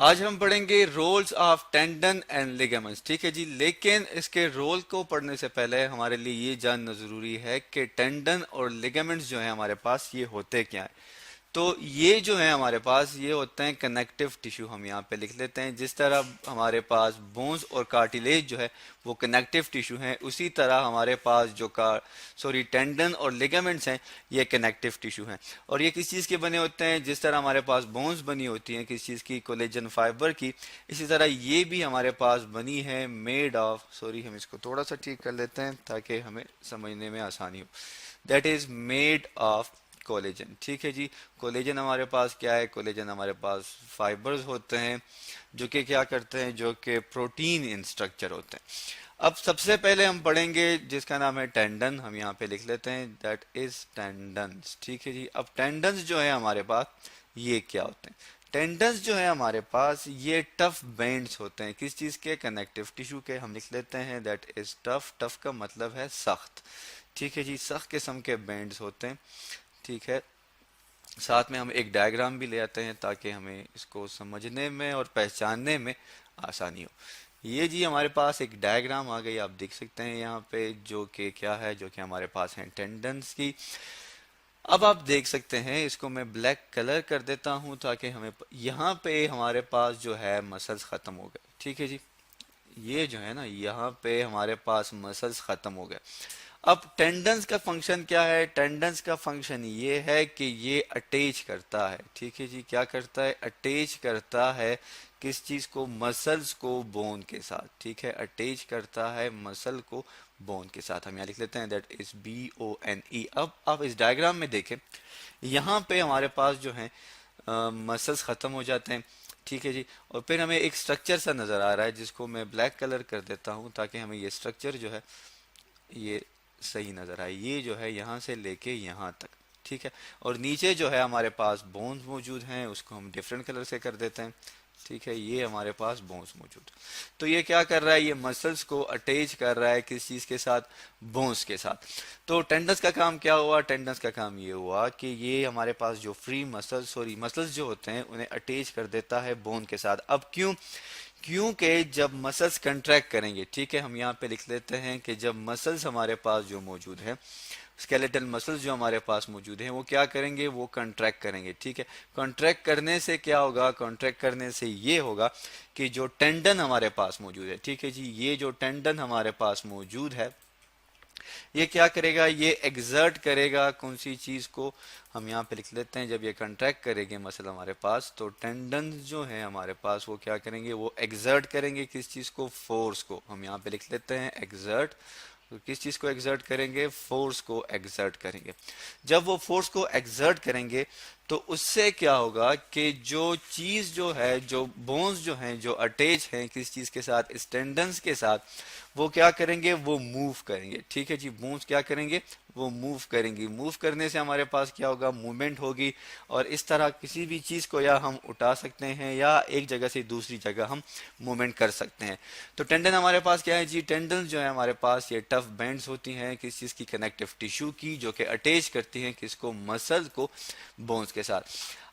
आज हम पढ़ेंगे roles of tendon and ligaments. ठीक है जी, लेकिन इसके रोल को पढ़ने से पहले हमारे लिए ये जानना जरूरी है कि टेंडन और लिगामेंट्स जो है हमारे पास ये होते क्या है। तो ये जो है हमारे पास ये होते हैं कनेक्टिव टिश्यू। हम यहाँ पे लिख लेते हैं, जिस तरह हमारे पास बोन्स और कार्टिलेज जो है वो कनेक्टिव टिश्यू हैं, उसी तरह हमारे पास जो टेंडन और लिगामेंट्स हैं ये कनेक्टिव टिश्यू हैं। और ये किस चीज़ के बने होते हैं, जिस तरह हमारे पास बोन्स बनी होती हैं किस चीज़ की, कोलेजन फाइबर की, इसी तरह ये भी हमारे पास बनी है मेड ऑफ, हम इसको थोड़ा सा ठीक कर लेते हैं ताकि हमें समझने में आसानी हो। That is made of collagen. ठीक है जी, कोलेजन हमारे पास क्या है, कोलेजन हमारे पास फाइबर्स होते हैं जो कि क्या करते हैं, जो कि प्रोटीन इन स्ट्रक्चर होते हैं। अब सबसे पहले हम पढ़ेंगे जिसका नाम है टेंडन। हम यहाँ पे लिख लेते हैं दैट इज टेंडन्स। ठीक है जी, अब टेंडन्स जो है हमारे पास ये क्या होते हैं। टेंडन्स जो है हमारे पास ये टफ बैंड्स होते हैं, किस चीज़ के, कनेक्टिव टिश्यू के। हम लिख लेते हैं दैट इज टफ। टफ का मतलब है सख्त। ठीक है जी, सख्त किस्म के बैंड्स होते हैं। ठीक है, साथ में हम एक डायग्राम भी ले आते हैं ताकि हमें इसको समझने में और पहचानने में आसानी हो। ये जी हमारे पास एक डायग्राम आ गई, आप देख सकते हैं यहाँ पे, जो कि क्या है, जो कि हमारे पास है टेंडन्स की। अब आप देख सकते हैं, इसको मैं ब्लैक कलर कर देता हूँ ताकि हमें यहाँ पे हमारे पास जो है मसल्स खत्म हो गए। ठीक है जी, ये जो है ना, यहाँ पे हमारे पास मसल्स खत्म हो गए। अब टेंडन्स का फंक्शन क्या है, टेंडन्स का फंक्शन ये है कि ये अटैच करता है। ठीक है जी, क्या करता है, अटैच करता है किस चीज को, मसल्स को बोन के साथ। ठीक है, अटैच करता है मसल को बोन के साथ। हम यहाँ लिख लेते हैं दैट इज BONE। अब आप इस डायग्राम में देखें, यहाँ पे हमारे पास जो है मसल्स खत्म हो जाते हैं। ठीक है जी, और फिर हमें एक स्ट्रक्चर सा नजर आ रहा है जिसको मैं ब्लैक कलर कर देता हूँ ताकि हमें ये स्ट्रक्चर जो है ये सही नजर आए। ये जो है यहाँ से लेके यहाँ तक। ठीक है, और नीचे जो है हमारे पास बोन्स मौजूद हैं, उसको हम डिफरेंट कलर से कर देते हैं। ठीक है, ये हमारे पास बोन्स मौजूद। तो ये क्या कर रहा है, ये मसल्स को अटैच कर रहा है किस चीज के साथ, बोन्स के साथ। तो टेंडन्स का काम क्या हुआ, टेंडन्स का काम ये हुआ कि ये हमारे पास जो फ्री मसल्स जो होते हैं उन्हें अटैच कर देता है बोन के साथ। अब क्यों, क्योंकि जब मसल्स कंट्रैक्ट करेंगे, ठीक है, हम यहाँ पे लिख लेते हैं कि जब मसल्स हमारे पास जो मौजूद हैं, स्केलेटल मसल्स जो हमारे पास मौजूद हैं, वो क्या करेंगे, वो कंट्रैक्ट करेंगे। ठीक है, कंट्रैक्ट करने से क्या होगा, कंट्रैक्ट करने से ये होगा कि जो टेंडन हमारे पास मौजूद है, ठीक है जी, ये जो टेंडन हमारे पास मौजूद है ये क्या करेगा, ये एग्जर्ट करेगा कौन सी चीज को, हम यहाँ पे लिख लेते हैं जब ये कंट्रैक्ट करेंगे मसल हमारे पास, तो टेंडन जो है हमारे पास वो क्या करेंगे, वो एग्जर्ट करेंगे किस चीज को, फोर्स को। हम यहाँ पे लिख लेते हैं एग्जर्ट। तो किस चीज को एग्जर्ट करेंगे, फोर्स को एग्जर्ट करेंगे। जब वो फोर्स को एग्जर्ट करेंगे तो उससे क्या होगा कि जो चीज जो है, जो बोन्स जो हैं जो अटैच हैं किस चीज के साथ, स्टेंडन्स के साथ, वो क्या करेंगे, वो मूव करेंगे। ठीक है जी, बोन्स क्या करेंगे, वो मूव करेंगी। मूव करने से हमारे पास क्या होगा, मूवमेंट होगी, और इस तरह किसी भी चीज को या हम उठा सकते हैं या एक जगह से दूसरी जगह हम मूवमेंट कर सकते हैं। तो टेंडन हमारे पास क्या है जी, टेंडन जो है हमारे पास ये टफ बैंड्स होती हैं किस चीज की, कनेक्टिव टिश्यू की, जो कि अटैच करती हैं किसको, मसल को बोन्स के साथ।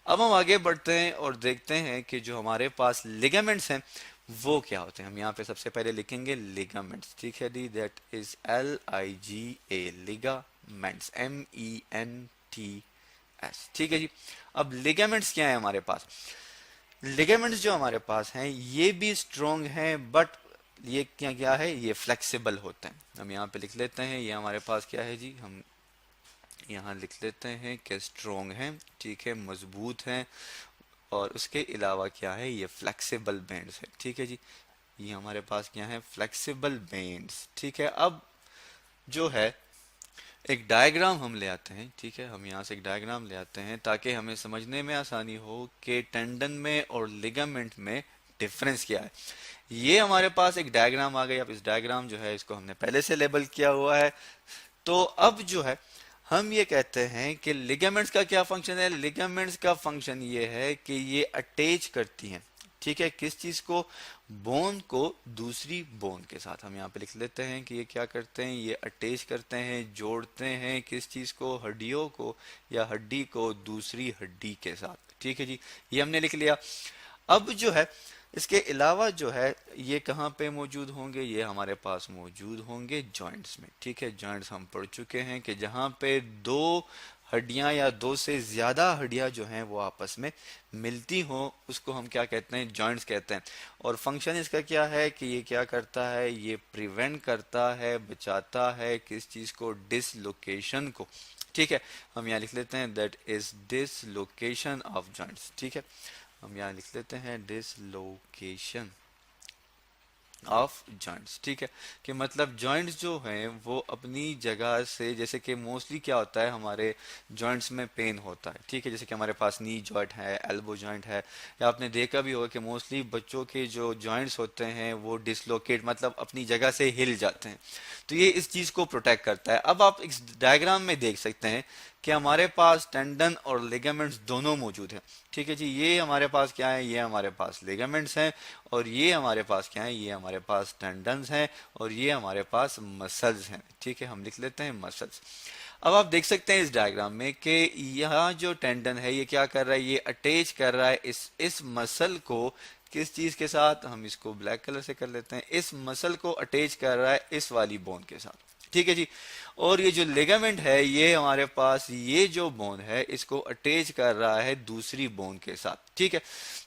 अब हम आगे बढ़ते हैं और देखते हैं कि जो हमारे पास लिगामेंट्स हैं वो क्या होते हैं। हम यहाँ पे सबसे पहले लिखेंगे लिगामेंट्स। ठीक है D, that is LIGA, ligaments, MENTS। ठीक है जी, अब लिगामेंट्स क्या है हमारे पास, लिगामेंट्स जो हमारे पास हैं ये भी स्ट्रोंग हैं, बट ये क्या क्या है, ये फ्लेक्सिबल होते हैं। हम यहाँ पे लिख लेते हैं, ये हमारे पास क्या है जी, हम यहाँ लिख लेते हैं कि स्ट्रोंग हैं। ठीक है, मजबूत हैं, और उसके अलावा क्या है, ये फ्लेक्सिबल बैंड्स है। ठीक है जी, ये हमारे पास क्या है, फ्लेक्सिबल बैंड्स। ठीक है, अब जो है एक डायग्राम हम ले आते हैं। ठीक है, हम यहाँ से एक डायग्राम ले आते हैं ताकि हमें समझने में आसानी हो कि टेंडन में और लिगामेंट में डिफरेंस क्या है। ये हमारे पास एक डायग्राम आ गई। अब इस डायग्राम जो है इसको हमने पहले से लेबल किया हुआ है। तो अब जो है हम ये कहते हैं कि लिगामेंट्स का क्या फंक्शन है, लिगामेंट्स का फंक्शन ये है कि ये अटैच करती हैं। ठीक है, किस चीज को, बोन को दूसरी बोन के साथ। हम यहाँ पे लिख लेते हैं कि ये क्या करते हैं, ये अटैच करते हैं, जोड़ते हैं किस चीज को, हड्डियों को या हड्डी को दूसरी हड्डी के साथ। ठीक है जी, ये हमने लिख लिया। अब जो है इसके अलावा जो है ये कहाँ पे मौजूद होंगे, ये हमारे पास मौजूद होंगे जॉइंट्स में। ठीक है, जॉइंट्स हम पढ़ चुके हैं कि जहाँ पे दो हड्डियां या दो से ज्यादा हड्डियां जो हैं वो आपस में मिलती हो उसको हम क्या कहते हैं, जॉइंट्स कहते हैं। और फंक्शन इसका क्या है कि ये क्या करता है, ये प्रिवेंट करता है, बचाता है किस चीज को, डिसलोकेशन को। ठीक है, हम यहाँ लिख लेते हैं that is dislocation of joints. ठीक है, हम यहाँ लिख लेते हैं डिसलोकेशन ऑफ जॉइंट्स। ठीक है, कि मतलब जॉइंट्स जो हैं वो अपनी जगह से, जैसे कि मोस्टली क्या होता है हमारे जॉइंट्स में पेन होता है। ठीक है, जैसे कि हमारे पास नी जॉइंट है, एल्बो जॉइंट है, या आपने देखा भी होगा कि मोस्टली बच्चों के जो जॉइंट्स होते हैं वो डिसलोकेट मतलब अपनी जगह से हिल जाते हैं। तो ये इस चीज को प्रोटेक्ट करता है। अब आप इस डायग्राम में देख सकते हैं कि हमारे पास टेंडन और लिगामेंट्स दोनों मौजूद हैं। ठीक है जी, ये हमारे पास क्या है, ये हमारे पास लिगामेंट्स हैं, और ये हमारे पास क्या है, ये हमारे पास टेंडन्स हैं, और ये हमारे पास मसल्स हैं। ठीक है, हम लिख लेते हैं मसल्स। अब आप देख सकते हैं इस डायग्राम में कि यहाँ जो टेंडन है ये क्या कर रहा है, ये अटैच कर रहा है इस मसल को किस चीज के साथ, हम इसको ब्लैक कलर से कर लेते हैं, इस मसल को अटैच कर रहा है इस वाली बोन के साथ। ठीक है जी, और ये जो लिगामेंट है ये हमारे पास ये जो बोन है इसको अटैच कर रहा है दूसरी बोन के साथ। ठीक है,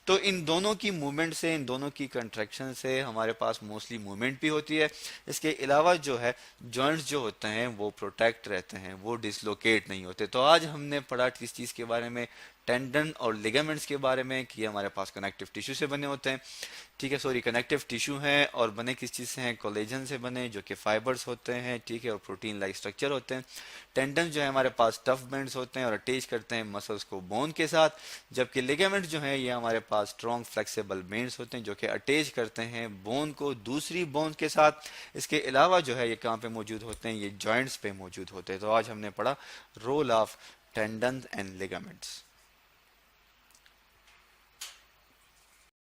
तो इन दोनों की मूवमेंट से, इन दोनों की कंट्रैक्शन से हमारे पास मोस्टली मूवमेंट भी होती है। इसके अलावा जो है जॉइंट्स जो होते हैं वो प्रोटेक्ट रहते हैं, वो डिसलोकेट नहीं होते। तो आज हमने पढ़ा किस चीज़ के बारे में, टेंडन और लिगामेंट्स के बारे में, कि हमारे पास कनेक्टिव टिश्यू से बने होते हैं। ठीक है, सॉरी, कनेक्टिव टिश्यू हैं और बने किस चीज़ से हैं, कोलेजन से बने, जो कि फाइबर्स होते हैं। ठीक है, और प्रोटीन लाइक स्ट्रक्चर होते हैं। टेंडन जो है हमारे पास टफ बैंड्स होते हैं और अटैच करते हैं मसल्स को बोन के साथ, जबकि लिगामेंट जो है ये हमारे पास स्ट्रॉन्ग फ्लेक्सिबल बैंड्स होते हैं जो कि अटैच करते हैं बोन को दूसरी बोन के साथ। इसके अलावा जो है ये कहाँ पे मौजूद होते हैं, ये जॉइंट्स पे मौजूद होते हैं। तो आज हमने पढ़ा role of tendon and ligaments.